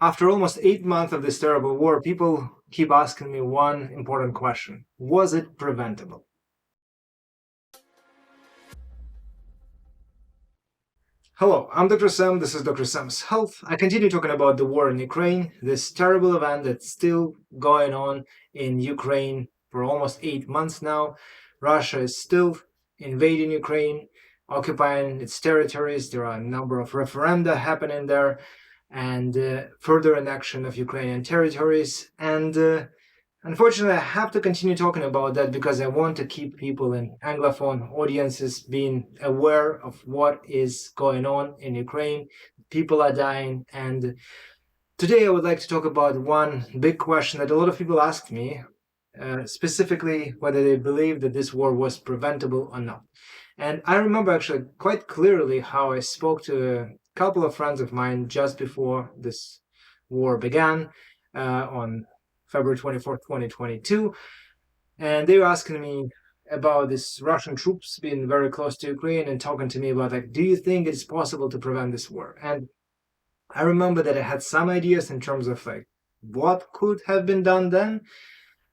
After almost 8 months of this terrible war, people keep asking me one important question. Was it preventable? Hello, I'm Dr. Sam, this is Dr. Sam's Health. I continue talking about the war in Ukraine, this terrible event that's still going on in Ukraine for almost 8 months now. Russia is still invading Ukraine, occupying its territories. There are a number of referenda happening there, and further annexion of Ukrainian territories. And unfortunately, I have to continue talking about that because I want to keep people in Anglophone audiences being aware of what is going on in Ukraine. People are dying. And today I would like to talk about one big question that a lot of people ask me, specifically whether they believe that this war was preventable or not. And I remember actually quite clearly how I spoke to a couple of friends of mine just before this war began on February 24th, 2022. And they were asking me about this Russian troops being very close to Ukraine and talking to me about, like, do you think it's possible to prevent this war? And I remember that I had some ideas in terms of like what could have been done then.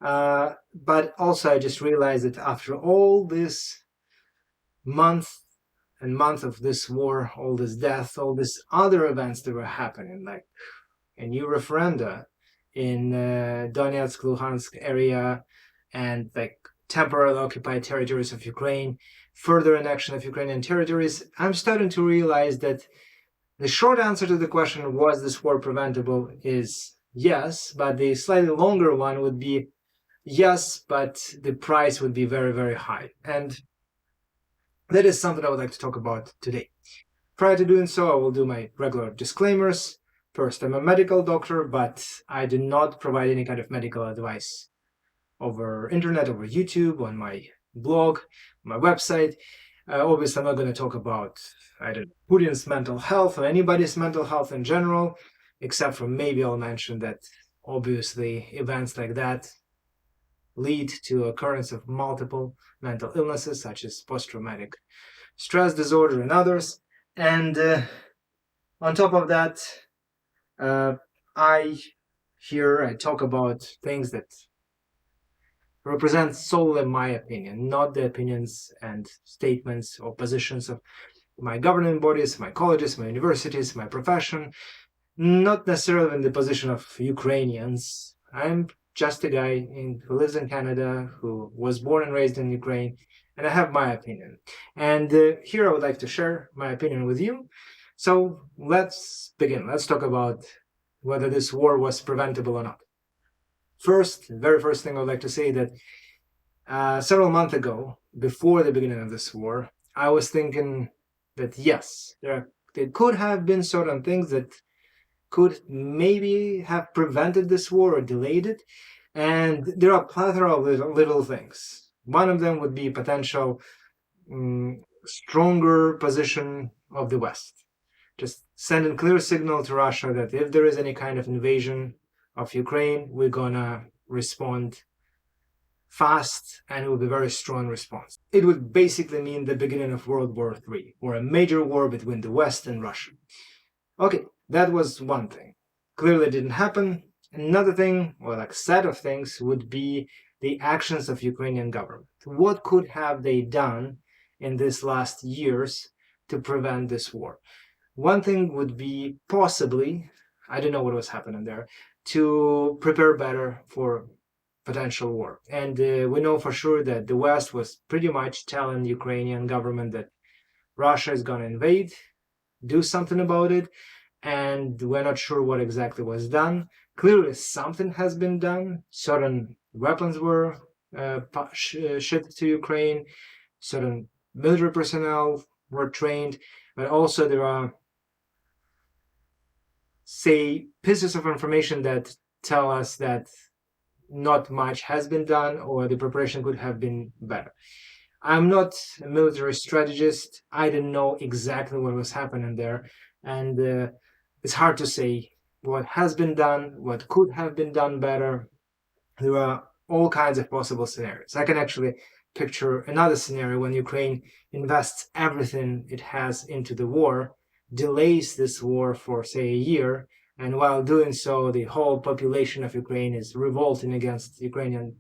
But also I just realized that after all this month of this war, all this death, all these other events that were happening, like a new referenda in Donetsk, Luhansk area, and like temporarily occupied territories of Ukraine, further annexion of Ukrainian territories, I'm starting to realize that the short answer to the question, was this war preventable, is yes, but the slightly longer one would be yes, but the price would be very, very high. And that is something I would like to talk about today. Prior to doing so, I will do my regular disclaimers. First, I'm a medical doctor, but I do not provide any kind of medical advice over internet, over YouTube, on my blog, my website. Obviously, I'm not going to talk about Putin's mental health or anybody's mental health in general, except for maybe I'll mention that obviously events like that lead to occurrence of multiple mental illnesses, such as post-traumatic stress disorder and others. And on top of that, I talk about things that represent solely my opinion, not the opinions and statements or positions of my governing bodies, my colleges, my universities, my profession, not necessarily in the position of Ukrainians. I'm just a guy who lives in Canada, who was born and raised in Ukraine, and I have my opinion. And here I would like to share my opinion with you. So let's begin. Let's talk about whether this war was preventable or not. Very first thing I would like to say that several months ago, before the beginning of this war, I was thinking that yes, there could have been certain things that could maybe have prevented this war or delayed it. And there are a plethora of little things. One of them would be potential stronger position of the West. Just sending clear signal to Russia that if there is any kind of invasion of Ukraine, we're gonna respond fast, and it will be a very strong response. It would basically mean the beginning of World War III, or a major war between the West and Russia. Okay, that was one thing. Clearly didn't happen. Another thing, or like set of things, would be the actions of Ukrainian government. What could have they done in these last years to prevent this war? One thing would be possibly, I don't know what was happening there, to prepare better for potential war. And we know for sure that the West was pretty much telling the Ukrainian government that Russia is going to invade, do something about it, and we're not sure what exactly was done. Clearly something has been done. Certain weapons were shipped to Ukraine, certain military personnel were trained, but also there are, say, pieces of information that tell us that not much has been done, or the preparation could have been better. I'm not a military strategist. I didn't know exactly what was happening there, and it's hard to say what has been done, what could have been done better. There are all kinds of possible scenarios. I can actually picture another scenario when Ukraine invests everything it has into the war, delays this war for, say, a year, And while doing so, the whole population of Ukraine is revolting against Ukrainian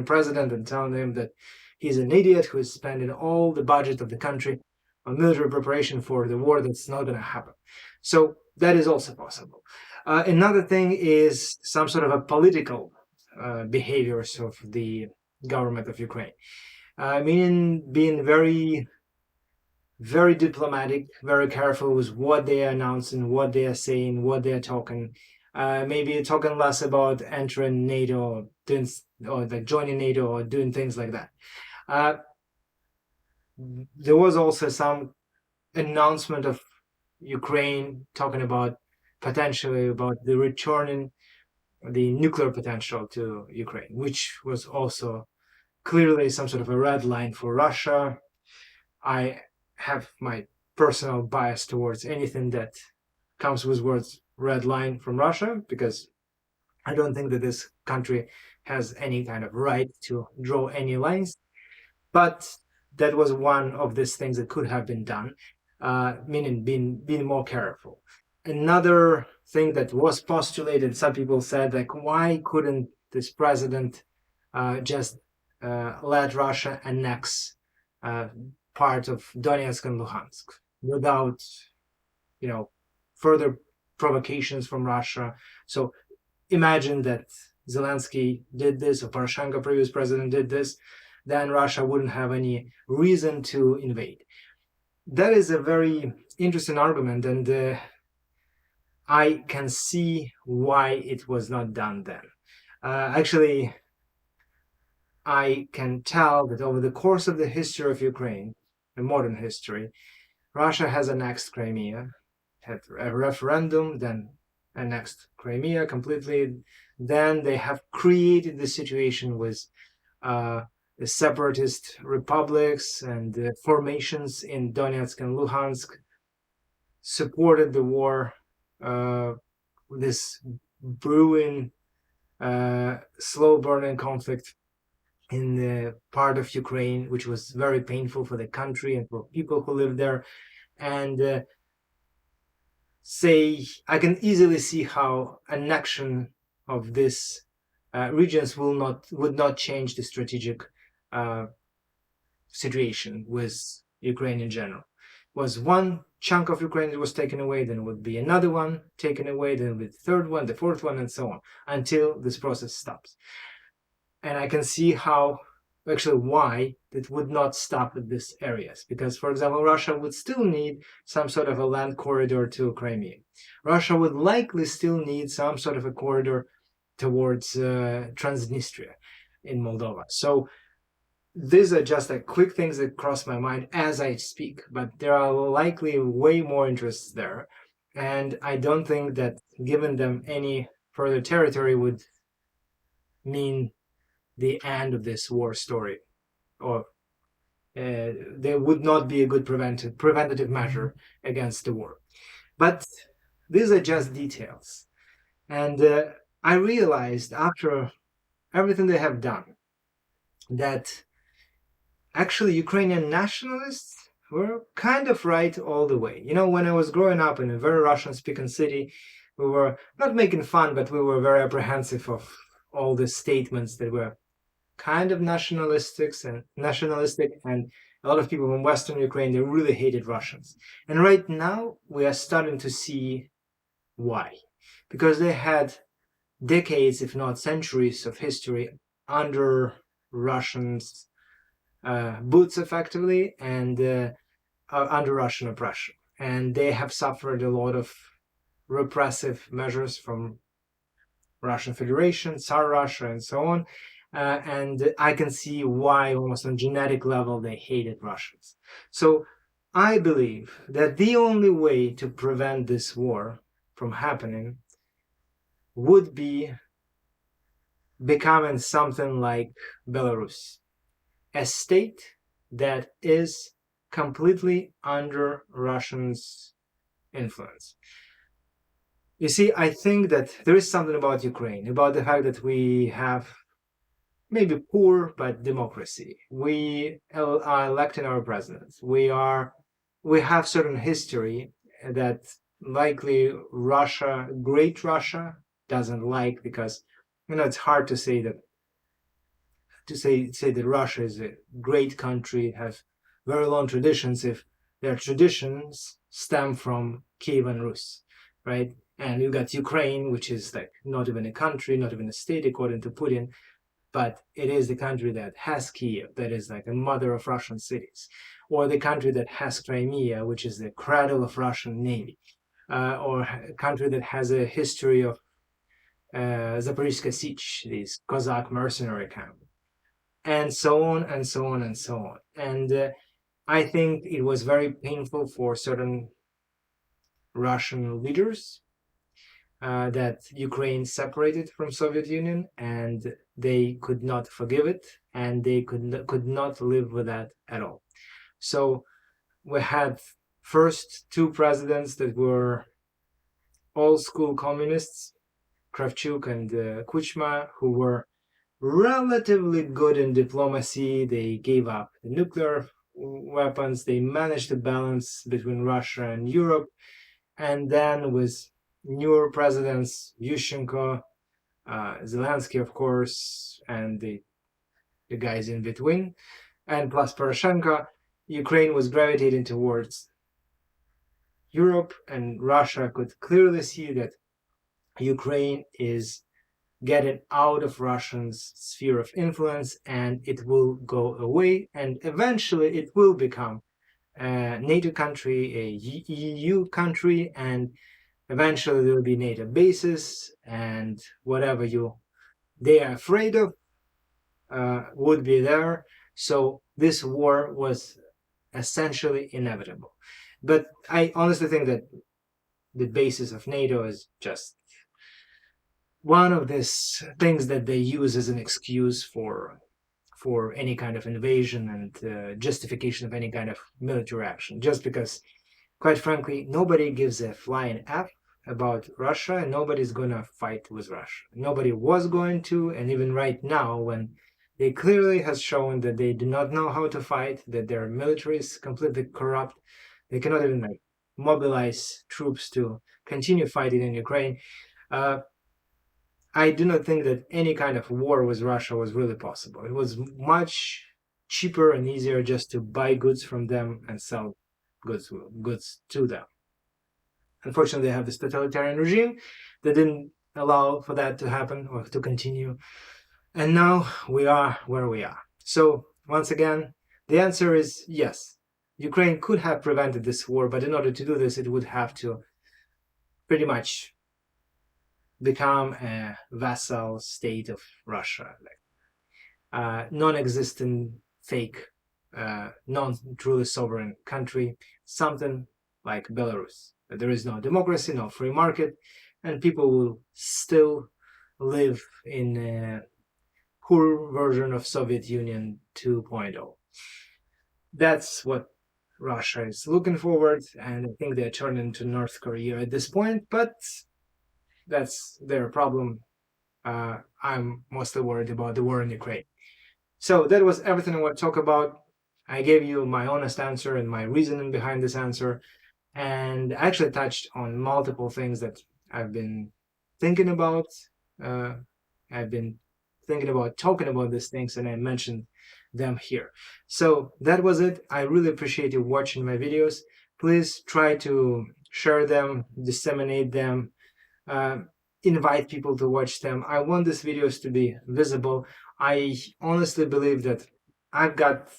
president and telling him that he's an idiot who is spending all the budget of the country on military preparation for the war that's not going to happen. So that is also possible. Another thing is some sort of a political behaviors of the government of Ukraine, meaning being very, very diplomatic, very careful with what they are announcing, what they are saying, what they are talking. Maybe talking less about entering NATO or like joining NATO or doing things like that. There was also some announcement of Ukraine talking about potentially about the returning the nuclear potential to Ukraine, which was also clearly some sort of a red line for Russia. I have my personal bias towards anything that comes with words red line from Russia, because I don't think that this country has any kind of right to draw any lines. But that was one of these things that could have been done, meaning being more careful. Another thing that was postulated, some people said, like, why couldn't this president just let Russia annex part of Donetsk and Luhansk without, further provocations from Russia? So imagine that Zelensky did this, or Poroshenko, previous president, did this, then Russia wouldn't have any reason to invade. That is a very interesting argument, and I can see why it was not done then. Actually, I can tell that over the course of the history of Ukraine, the modern history, Russia has annexed Crimea, had a referendum, then annexed Crimea completely. Then they have created the situation with the separatist republics and the formations in Donetsk and Luhansk, supported the war, this brewing, slow burning conflict in the part of Ukraine, which was very painful for the country and for people who live there. And I can easily see how annexion of these regions would not change the strategic situation with Ukraine in general. Was one chunk of Ukraine that was taken away, then would be another one taken away, then with the third one, the fourth one, and so on, until this process stops. And I can see why it would not stop at these areas. Because, for example, Russia would still need some sort of a land corridor to Crimea. Russia would likely still need some sort of a corridor towards Transnistria in Moldova. So these are just like quick things that cross my mind as I speak, but there are likely way more interests there. And I don't think that giving them any further territory would mean the end of this war story, or there would not be a good preventative measure against the war. But these are just details. And I realized after everything they have done that actually Ukrainian nationalists were kind of right all the way. When I was growing up in a very Russian-speaking city, we were not making fun, but we were very apprehensive of all the statements that were kind of nationalistic, and a lot of people in Western Ukraine, they really hated Russians. And right now we are starting to see why. Because they had decades, if not centuries, of history under Russians' boots, effectively, and under Russian oppression. And they have suffered a lot of repressive measures from Russian Federation, Tsar Russia, and so on. And I can see why, almost on genetic level, they hated Russians. So I believe that the only way to prevent this war from happening would be becoming something like Belarus, a state that is completely under Russians' influence. You see, I think that there is something about Ukraine, about the fact that we have maybe poor, but democracy. We are electing our presidents. We have certain history that likely Russia, great Russia, doesn't like, because it's hard to say that Russia is a great country, has very long traditions, if their traditions stem from Kievan Rus, right? And you got Ukraine, which is like not even a country, not even a state according to Putin, but it is the country that has Kiev, that is like a mother of Russian cities, or the country that has Crimea, which is the cradle of Russian Navy, or a country that has a history of Zaporizhzhia Sich, these Cossack mercenary camp, and so on and so on and so on. And I think it was very painful for certain Russian leaders that Ukraine separated from Soviet Union, and they could not forgive it, and they could not live with that at all. So we had first two presidents that were old school communists, Kravchuk and Kuchma, who were relatively good in diplomacy. They gave up the nuclear weapons. They managed to balance between Russia and Europe. And then with newer presidents, Yushchenko, Zelensky, of course, and the guys in between, and plus Poroshenko, Ukraine was gravitating towards Europe, and Russia could clearly see that Ukraine is getting out of Russia's sphere of influence, and it will go away, and eventually it will become a NATO country, a EU country, and eventually there will be NATO bases, and whatever they are afraid of would be there. So this war was essentially inevitable. But I honestly think that the basis of NATO is just one of these things that they use as an excuse for any kind of invasion and justification of any kind of military action, just because, quite frankly, nobody gives a flying F about Russia, and nobody's going to fight with Russia. Nobody was going to, and even right now, when they clearly has shown that they do not know how to fight, that their military is completely corrupt, they cannot even mobilize troops to continue fighting in Ukraine. I do not think that any kind of war with Russia was really possible. It was much cheaper and easier just to buy goods from them and sell goods to them. Unfortunately, they have this totalitarian regime that didn't allow for that to happen or to continue. And now we are where we are. So once again, the answer is yes. Ukraine could have prevented this war, but in order to do this, it would have to pretty much become a vassal state of Russia, like non-existent, fake, non-truly sovereign country, something like Belarus. There is no democracy, no free market, and people will still live in a poor version of Soviet Union 2.0. That's what Russia is looking forward, and I think they're turning to North Korea at this point, but that's their problem. I'm mostly worried about the war in Ukraine. So that was everything I want to talk about. I gave you my honest answer and my reasoning behind this answer, and I actually touched on multiple things that I've been thinking about. I've been thinking about talking about these things, and I mentioned them here. So that was it. I really appreciate you watching my videos. Please try to share them, disseminate them, invite people to watch them. I want these videos to be visible. I honestly believe that I've got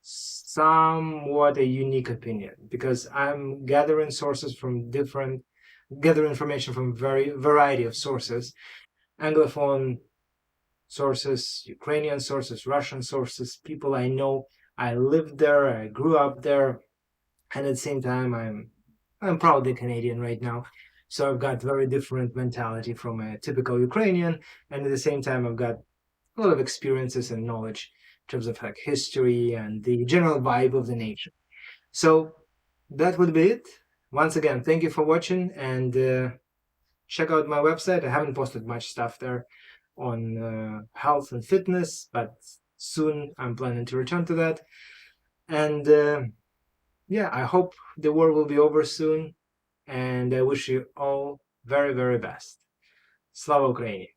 somewhat a unique opinion, because I'm gathering information from variety of sources, Anglophone sources, Ukrainian sources, Russian sources, people I know. I lived there, I grew up there, and at the same time I'm proudly Canadian right now. So I've got very different mentality from a typical Ukrainian, and at the same time I've got a lot of experiences and knowledge in terms of like history and the general vibe of the nation. So that would be it. Once again, thank you for watching, and check out my website. I haven't posted much stuff there on health and fitness, but soon I'm planning to return to that. And yeah, I hope the war will be over soon. and I wish you all very, very best. Slava Ukraini!